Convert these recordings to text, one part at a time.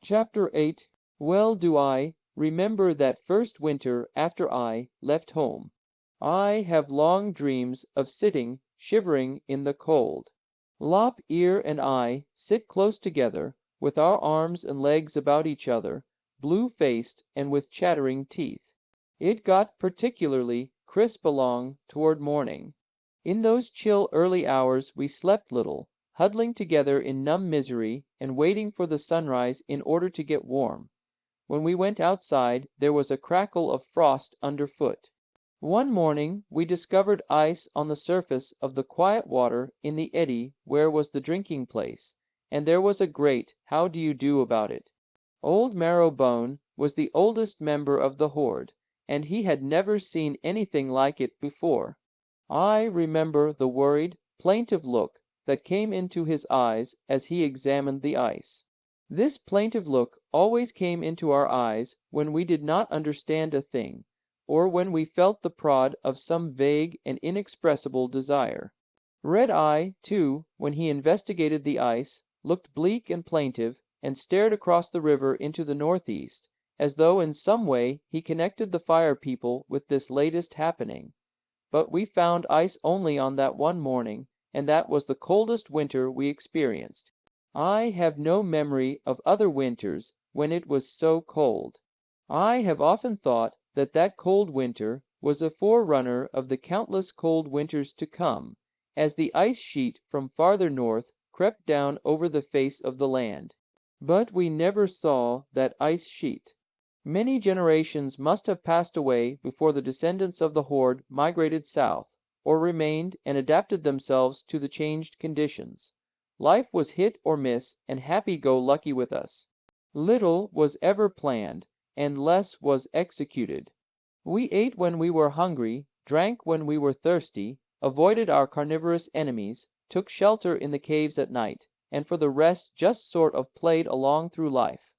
Chapter 8. Well do I remember that first winter after I left home. I have long dreams of sitting shivering in the cold. Lop Ear and I sit close together, with our arms and legs about each other, blue-faced and with chattering teeth. It got particularly crisp along toward morning. In those chill early hours we slept little, huddling together in numb misery and waiting for the sunrise in order to get warm. When we went outside, there was a crackle of frost underfoot. One morning we discovered ice on the surface of the quiet water in the eddy where was the drinking place, and there was a great how do you do about it. Old Marrowbone was the oldest member of the horde, and he had never seen anything like it before. I remember the worried, plaintive look that came into his eyes as he examined the ice. This plaintive look always came into our eyes when we did not understand a thing, or when we felt the prod of some vague and inexpressible desire. Red Eye, too, when he investigated the ice, looked bleak and plaintive, and stared across the river into the northeast, as though in some way he connected the Fire People with this latest happening. But we found ice only on that one morning, and that was the coldest winter we experienced. I have no memory of other winters when it was so cold. I have often thought that that cold winter was a forerunner of the countless cold winters to come, as the ice sheet from farther north crept down over the face of the land. But we never saw that ice sheet. Many generations must have passed away before the descendants of the horde migrated south, or remained and adapted themselves to the changed conditions. Life was hit or miss and happy-go-lucky with us. Little was ever planned, and less was executed. We ate when we were hungry, drank when we were thirsty, avoided our carnivorous enemies, took shelter in the caves at night, and for the rest just sort of played along through life.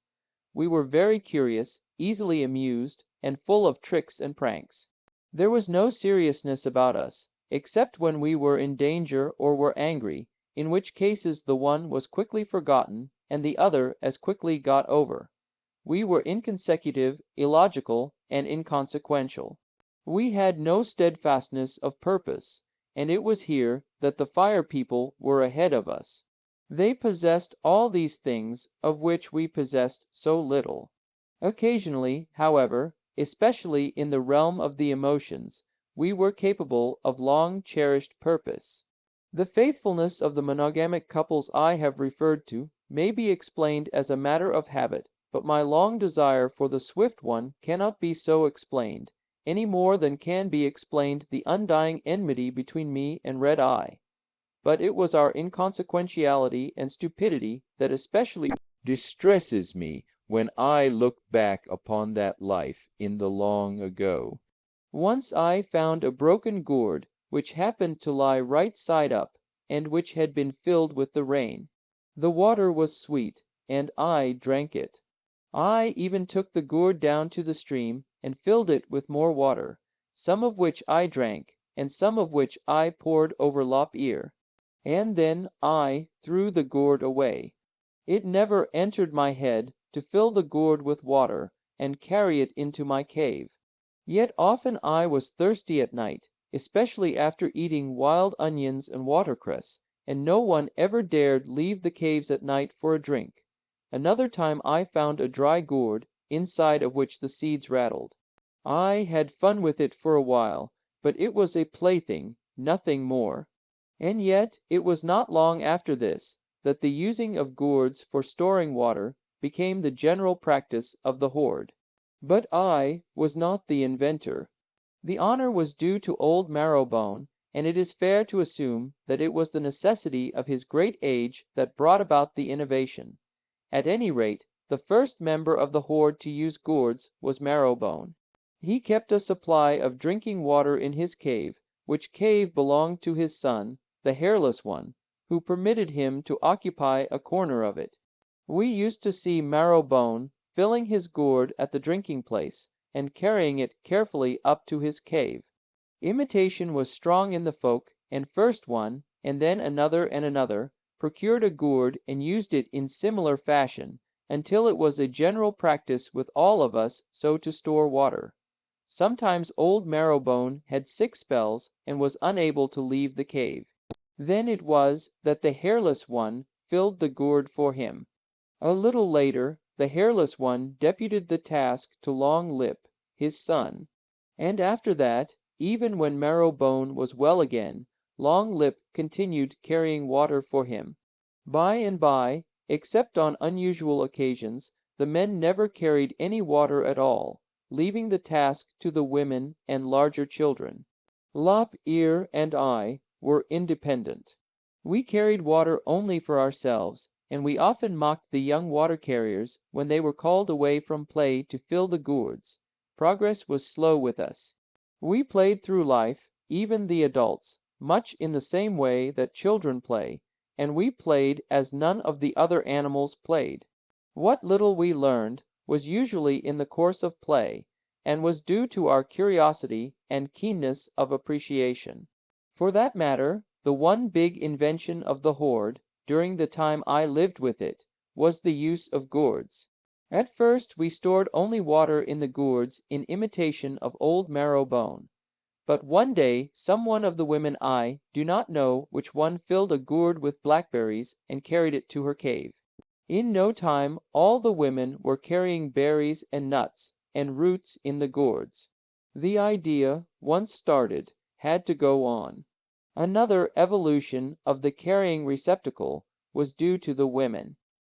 We were very curious, easily amused, and full of tricks and pranks. There was no seriousness about us, except when we were in danger or were angry, in which cases the one was quickly forgotten, and the other as quickly got over. We were inconsecutive, illogical, and inconsequential. We had no steadfastness of purpose, and it was here that the Fire People were ahead of us. They possessed all these things of which we possessed so little. Occasionally, however, especially in the realm of the emotions, we were capable of long-cherished purpose. The faithfulness of the monogamic couples I have referred to may be explained as a matter of habit, but my long desire for the swift one cannot be so explained, any more than can be explained the undying enmity between me and Red Eye. But it was our inconsequentiality and stupidity that especially distresses me when I look back upon that life in the long ago. Once I found a broken gourd which happened to lie right side up, and which had been filled with the rain. The water was sweet, and I drank it. I even took the gourd down to the stream and filled it with more water, some of which I drank, and some of which I poured over Lop Ear. And then I threw the gourd away. It never entered my head to fill the gourd with water and carry it into my cave. Yet often I was thirsty at night, especially after eating wild onions and watercress, and no one ever dared leave the caves at night for a drink. Another time I found a dry gourd, inside of which the seeds rattled. I had fun with it for a while, but it was a plaything, nothing more. And yet it was not long after this that the using of gourds for storing water became the general practice of the horde. But I was not the inventor. The honor was due to old Marrowbone, and it is fair to assume that it was the necessity of his great age that brought about the innovation. At any rate, the first member of the horde to use gourds was Marrowbone. He kept a supply of drinking water in his cave, which cave belonged to his son, the Hairless One, who permitted him to occupy a corner of it. We used to see Marrowbone filling his gourd at the drinking place, and carrying it carefully up to his cave. Imitation was strong in the folk, and first one, and then another and another, procured a gourd and used it in similar fashion, until it was a general practice with all of us so to store water. Sometimes old Marrowbone had sick spells and was unable to leave the cave. Then it was that the Hairless One filled the gourd for him. A little later, the Hairless One deputed the task to Long Lip, his son, and after that, even when Marrowbone was well again, Long Lip continued carrying water for him. By and by, except on unusual occasions, the men never carried any water at all, leaving the task to the women and larger children. Lop Ear and I were independent. We carried water only for ourselves, and we often mocked the young water carriers when they were called away from play to fill the gourds. Progress was slow with us. We played through life, even the adults, much in the same way that children play, and we played as none of the other animals played. What little we learned was usually in the course of play, and was due to our curiosity and keenness of appreciation. For that matter, the one big invention of the horde, during the time I lived with it, was the use of gourds. At first we stored only water in the gourds in imitation of old Marrowbone. But one day some one of the women, I do not know which one, filled a gourd with blackberries and carried it to her cave. In no time all the women were carrying berries and nuts and roots in the gourds. The idea, once started, had to go on. Another evolution of the carrying receptacle was due to the women.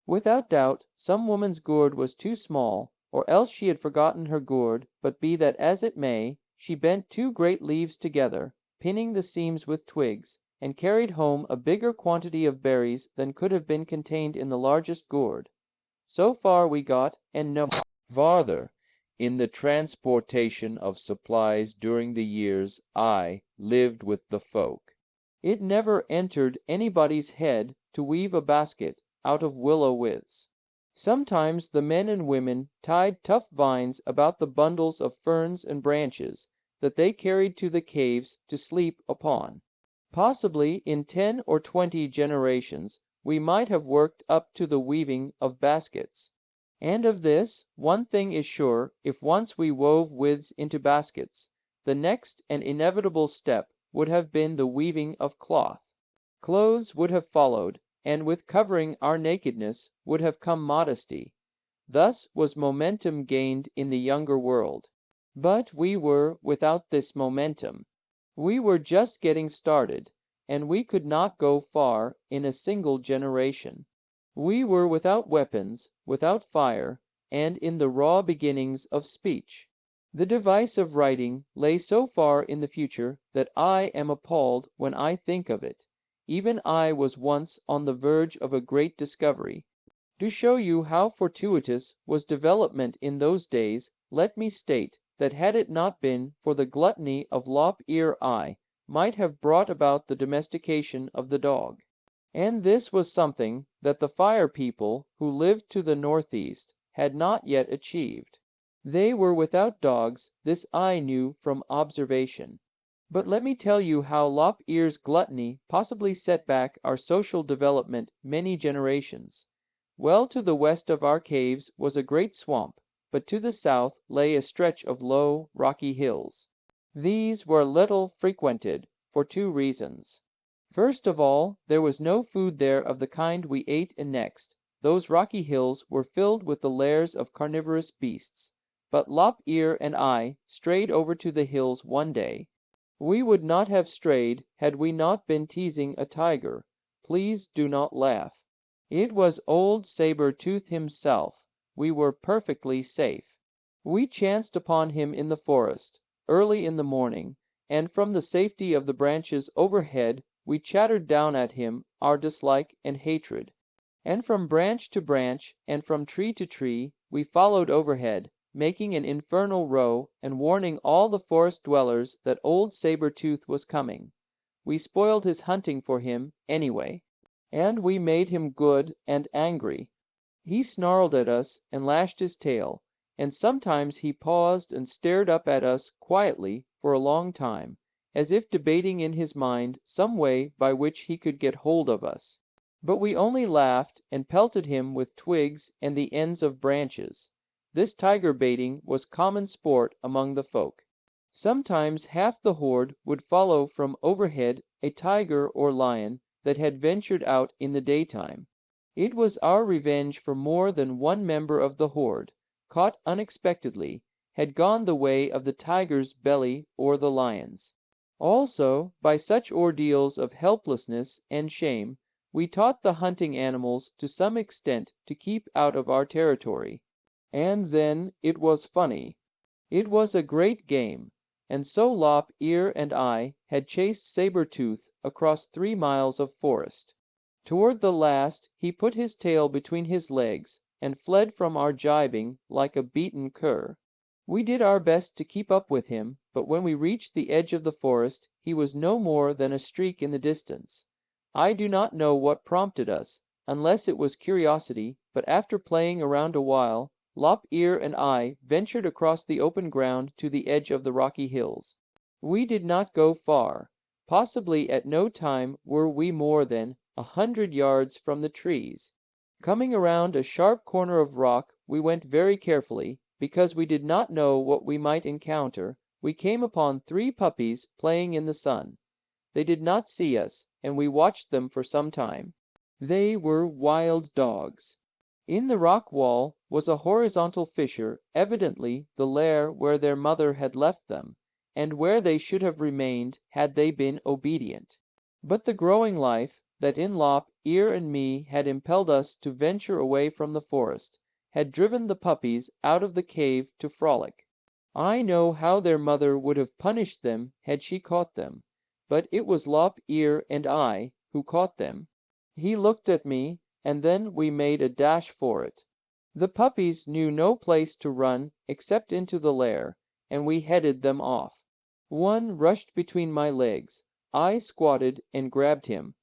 Without doubt, some woman's gourd was too small, or else she had forgotten her gourd, but be that as it may, she bent two great leaves together, pinning the seams with twigs, and carried home a bigger quantity of berries than could have been contained in the largest gourd. So far we got, and no farther, in the transportation of supplies during the years I lived with the folk. It never entered anybody's head to weave a basket out of willow withes. Sometimes the men and women tied tough vines about the bundles of ferns and branches that they carried to the caves to sleep upon. Possibly in 10 or 20 generations we might have worked up to the weaving of baskets. And of this, one thing is sure: if once we wove withes into baskets, the next and inevitable step would have been the weaving of cloth. Clothes would have followed, and with covering our nakedness would have come modesty. Thus was momentum gained in the younger world. But we were without this momentum. We were just getting started, and we could not go far in a single generation. We were without weapons, without fire, and in the raw beginnings of speech. The device of writing lay so far in the future that I am appalled when I think of it. Even I was once on the verge of a great discovery. To show you how fortuitous was development in those days, let me state that had it not been for the gluttony of Lop Ear, I might have brought about the domestication of the dog. And this was something that the Fire people, who lived to the northeast, had not yet achieved. They were without dogs, this I knew from observation. But let me tell you how Lop Ear's gluttony possibly set back our social development many generations. Well to the west of our caves was a great swamp, but to the south lay a stretch of low, rocky hills. These were little frequented, for two reasons. First of all, there was no food there of the kind we ate, and next, those rocky hills were filled with the lairs of carnivorous beasts. But Lop Ear and I strayed over to the hills one day. We would not have strayed had we not been teasing a tiger. Please do not laugh. It was old Saber-tooth himself. We were perfectly safe. We chanced upon him in the forest, early in the morning, and from the safety of the branches overhead we chattered down at him our dislike and hatred. And from branch to branch, and from tree to tree, we followed overhead, making an infernal row, and warning all the forest dwellers that old Saber-tooth was coming. We spoiled his hunting for him, anyway. And we made him good and angry. He snarled at us and lashed his tail, and sometimes he paused and stared up at us quietly for a long time, as if debating in his mind some way by which he could get hold of us. But we only laughed and pelted him with twigs and the ends of branches. This tiger baiting was common sport among the folk. Sometimes half the horde would follow from overhead a tiger or lion that had ventured out in the daytime. It was our revenge for more than one member of the horde, caught unexpectedly, had gone the way of the tiger's belly or the lion's. Also, by such ordeals of helplessness and shame, we taught the hunting animals to some extent to keep out of our territory. And then it was funny. It was a great game, and so Lop Ear and I had chased Saber-Tooth across 3 miles of forest. Toward the last he put his tail between his legs and fled from our jibing like a beaten cur. We did our best to keep up with him, but when we reached the edge of the forest he was no more than a streak in the distance. I do not know what prompted us, unless it was curiosity, but after playing around a while, Lop Ear and I ventured across the open ground to the edge of the rocky hills. We did not go far. Possibly at no time were we more than 100 yards from the trees. Coming around a sharp corner of rock, we went very carefully, because we did not know what we might encounter. We came upon 3 puppies playing in the sun. They did not see us, and we watched them for some time. They were wild dogs. In the rock wall was a horizontal fissure, evidently the lair where their mother had left them, and where they should have remained had they been obedient. But the growing life that in Lop Ear and me had impelled us to venture away from the forest, had driven the puppies out of the cave to frolic. I know how their mother would have punished them had she caught them, but it was Lop Ear and I who caught them. He looked at me, and then we made a dash for it. The puppies knew no place to run except into the lair, and we headed them off. One rushed between my legs. I squatted and grabbed him.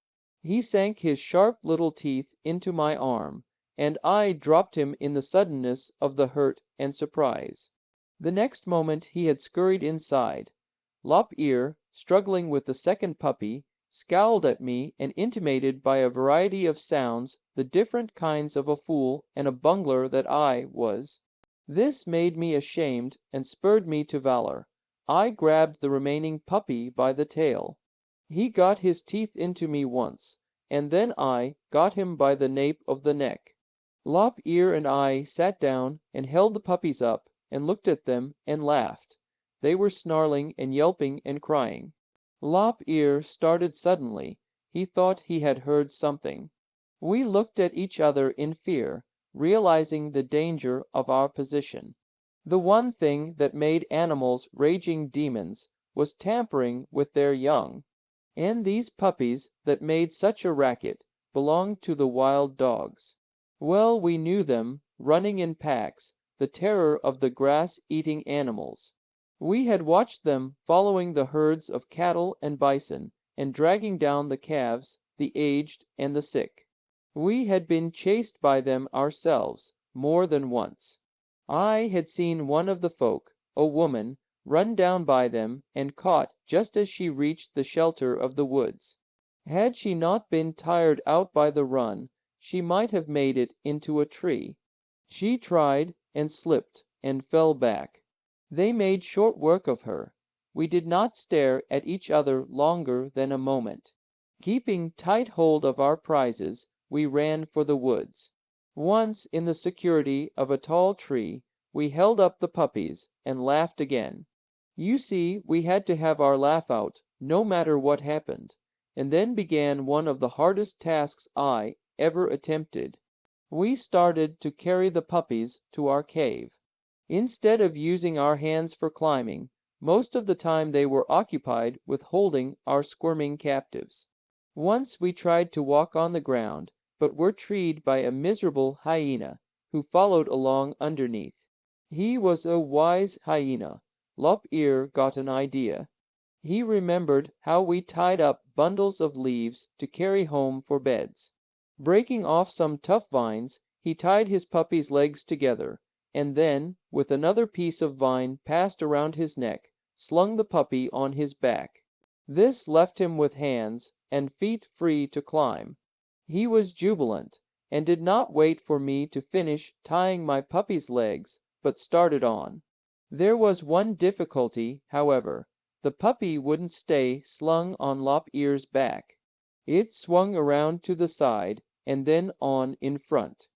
He sank his sharp little teeth into my arm, and I dropped him in the suddenness of the hurt and surprise. The next moment he had scurried inside. Lop Ear, struggling with the second puppy, scowled at me and intimated by a variety of sounds the different kinds of a fool and a bungler that I was. This made me ashamed and spurred me to valor. I grabbed the remaining puppy by the tail. He got his teeth into me once, and then I got him by the nape of the neck. Lop Ear and I sat down and held the puppies up and looked at them and laughed. They were snarling and yelping and crying. Lop Ear started suddenly. He thought he had heard something. We looked at each other in fear, realizing the danger of our position. The one thing that made animals raging demons was tampering with their young, and these puppies that made such a racket belonged to the wild dogs. Well we knew them, running in packs, the terror of the grass-eating animals. We had watched them following the herds of cattle and bison, and dragging down the calves, the aged, and the sick. We had been chased by them ourselves, more than once. I had seen one of the folk, a woman, run down by them and caught just as she reached the shelter of the woods. Had she not been tired out by the run, she might have made it into a tree. She tried, and slipped, and fell back. They made short work of her. We did not stare at each other longer than a moment. Keeping tight hold of our prizes, we ran for the woods. Once in the security of a tall tree, we held up the puppies, and laughed again. You see, we had to have our laugh out, no matter what happened. And then began one of the hardest tasks I ever attempted. We started to carry the puppies to our cave. Instead of using our hands for climbing, most of the time they were occupied with holding our squirming captives. Once we tried to walk on the ground, but were treed by a miserable hyena, who followed along underneath. He was a wise hyena. Lop Ear got an idea. He remembered how we tied up bundles of leaves to carry home for beds. Breaking off some tough vines, he tied his puppy's legs together, and then, with another piece of vine passed around his neck, slung the puppy on his back. This left him with hands and feet free to climb. He was jubilant, and did not wait for me to finish tying my puppy's legs, but started on. There was one difficulty, however. The puppy wouldn't stay slung on Lop Ear's back. It swung around to the side, and then on in front.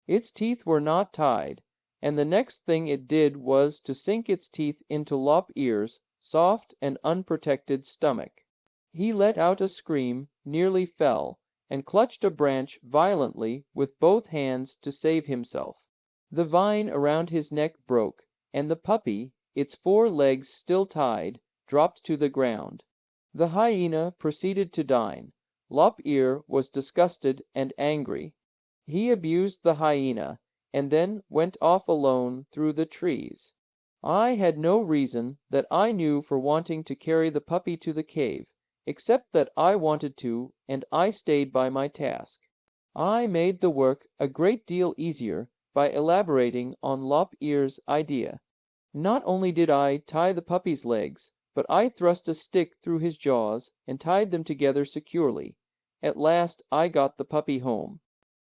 Its teeth were not tied, and the next thing it did was to sink its teeth into Lop Ear's soft and unprotected stomach. He let out a scream, nearly fell, and clutched a branch violently with both hands to save himself. The vine around his neck broke, and the puppy, its 4 legs still tied, dropped to the ground. The hyena proceeded to dine. Lop Ear was disgusted and angry. He abused the hyena, and then went off alone through the trees. I had no reason that I knew for wanting to carry the puppy to the cave, except that I wanted to, and I stayed by my task. I made the work a great deal easier by elaborating on Lop Ear's idea. Not only did I tie the puppy's legs, but I thrust a stick through his jaws and tied them together securely. At last I got the puppy home.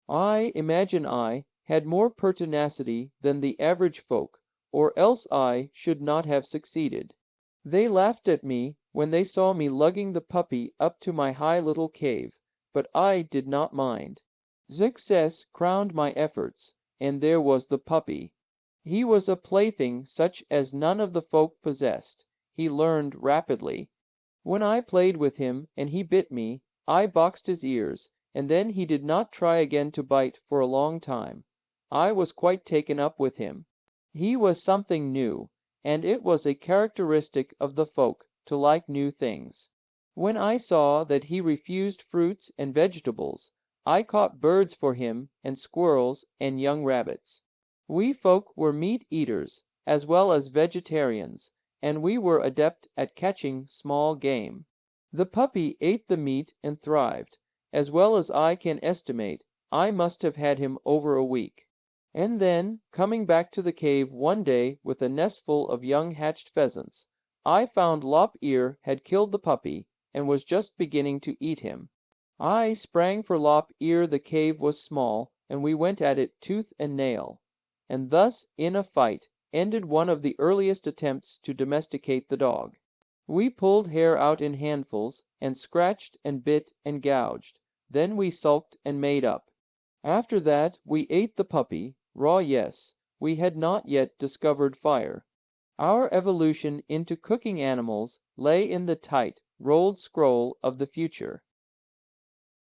I imagine I had more pertinacity than the average folk, or else I should not have succeeded. They laughed at me when they saw me lugging the puppy up to my high little cave, but I did not mind. Success crowned my efforts, and there was the puppy. He was a plaything such as none of the folk possessed. He learned rapidly. When I played with him and he bit me, I boxed his ears, and then he did not try again to bite for a long time. I was quite taken up with him. He was something new, and it was a characteristic of the folk to like new things. When I saw that he refused fruits and vegetables, I caught birds for him, and squirrels, and young rabbits. We folk were meat eaters, as well as vegetarians, and we were adept at catching small game. The puppy ate the meat and thrived. As well as I can estimate, I must have had him over a week. And then, coming back to the cave one day with a nestful of young hatched pheasants, I found Lop Ear had killed the puppy, and was just beginning to eat him. I sprang for Lop Ear. The cave was small, and we went at it tooth and nail. And thus, in a fight, ended one of the earliest attempts to domesticate the dog. We pulled hair out in handfuls, and scratched and bit and gouged. Then we sulked and made up. After that we ate the puppy, raw. Yes, we had not yet discovered fire. Our evolution into cooking animals lay in the tight, rolled scroll of the future.